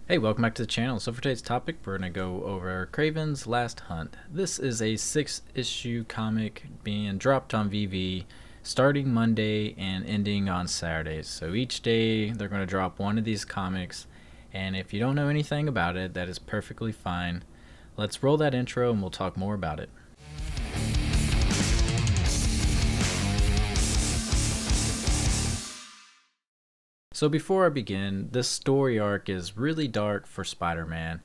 Hey, welcome back to the channel. So for today's topic, we're going to go over Kravins Last Hunt. This is a 6-issue comic being dropped on VeVe starting Monday and ending on Saturdays. So each day they're going to drop one of these comics, and if you don't know anything about it, that is perfectly fine. Let's roll that intro and we'll talk more about it. So before I begin, this story arc is really dark for Spider-Man,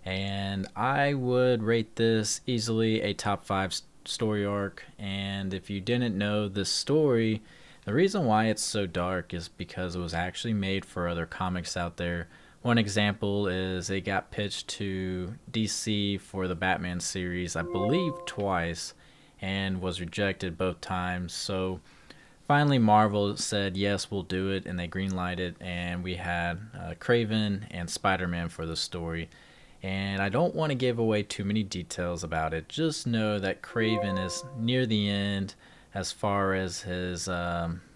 and I would rate this easily a top 5 story arc. And if you didn't know this story, the reason why it's so dark is because it was actually made for other comics out there. One example is it got pitched to DC for the Batman series, I believe twice, and was rejected both times. So finally, Marvel said, yes, we'll do it, and they greenlighted it, and we had Kravin and Spider-Man for the story. And I don't want to give away too many details about it. Just know that Kravin is near the end as far as his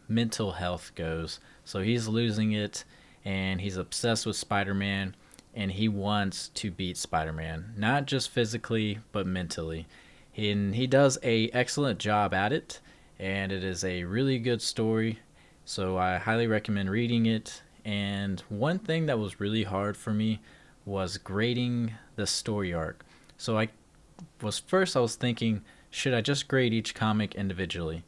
mental health goes. So he's losing it, and he's obsessed with Spider-Man, and he wants to beat Spider-Man. Not just physically, but mentally. And he does an excellent job at it. And it is a really good story, so I highly recommend reading it. And one thing that was really hard for me was grading the story arc. So I was thinking, should I just grade each comic individually?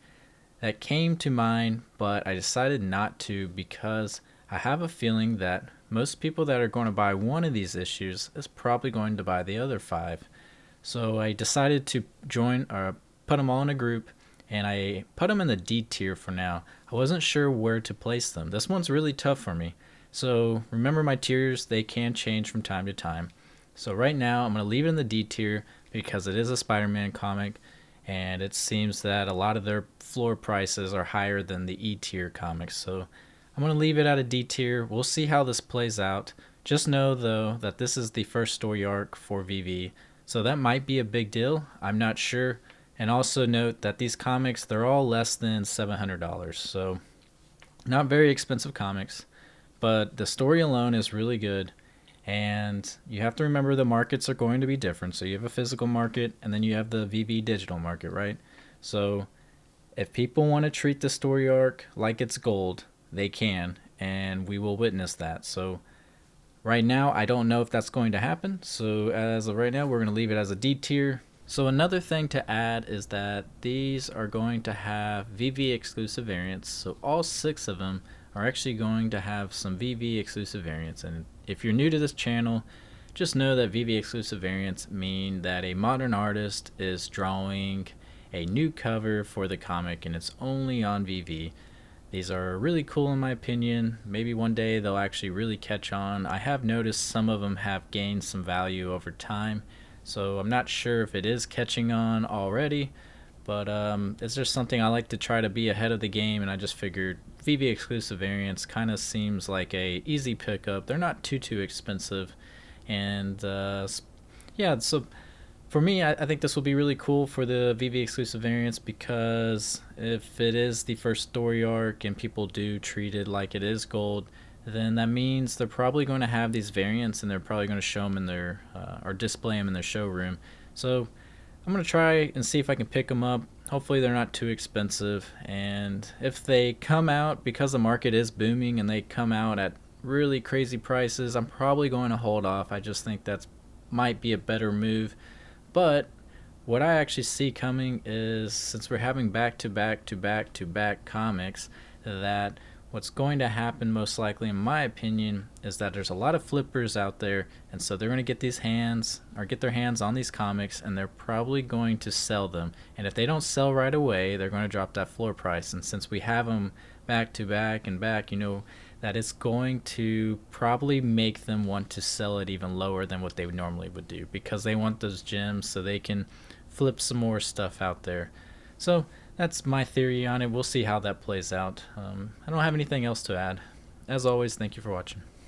That came to mind, but I decided not to, because I have a feeling that most people that are going to buy one of these issues is probably going to buy the other 5. So I decided to put them all in a group, and I put them in the D tier for now. I wasn't sure where to place them. This one's really tough for me. So remember, my tiers, they can change from time to time. So right now I'm going to leave it in the D tier because it is a Spider-Man comic, and it seems that a lot of their floor prices are higher than the E tier comics. So I'm going to leave it at a D tier. We'll see how this plays out. Just know though that this is the first story arc for VeVe, so that might be a big deal. I'm not sure. And also note that these comics, they're all less than $700, so not very expensive comics, but the story alone is really good. And you have to remember the markets are going to be different. So you have a physical market, and then you have the VeVe digital market, right? So if people want to treat the story arc like it's gold, they can, and we will witness that. So right now, I don't know if that's going to happen. So as of right now, we're going to leave it as a D tier. So another thing to add is that these are going to have VeVe Exclusive Variants. So all 6 of them are actually going to have some VeVe Exclusive Variants. And if you're new to this channel, just know that VeVe Exclusive Variants mean that a modern artist is drawing a new cover for the comic, and it's only on VeVe. These are really cool in my opinion. Maybe one day they'll actually really catch on. I have noticed some of them have gained some value over time. So I'm not sure if it is catching on already, but it's just something I like to try to be ahead of the game, and I just figured VeVe Exclusive Variants kind of seems like a easy pickup. They're not too expensive, and yeah, so for me, I think this will be really cool for the VeVe Exclusive Variants, because if it is the first story arc and people do treat it like it is gold, then that means they're probably going to have these variants, and they're probably going to show them in their or display them in their showroom. So I'm going to try and see if I can pick them up. Hopefully they're not too expensive, and if they come out, because the market is booming and they come out at really crazy prices, I'm probably going to hold off. I just think that might be a better move. But what I actually see coming is, since we're having back-to-back comics, that what's going to happen most likely, in my opinion, is that there's a lot of flippers out there, and so they're going to get their hands on these comics, and they're probably going to sell them. And if they don't sell right away, they're going to drop that floor price. And since we have them back to back and back, you know that it's going to probably make them want to sell it even lower than what they normally would do, because they want those gems so they can flip some more stuff out there. So that's my theory on it. We'll see how that plays out. I don't have anything else to add. As always, thank you for watching.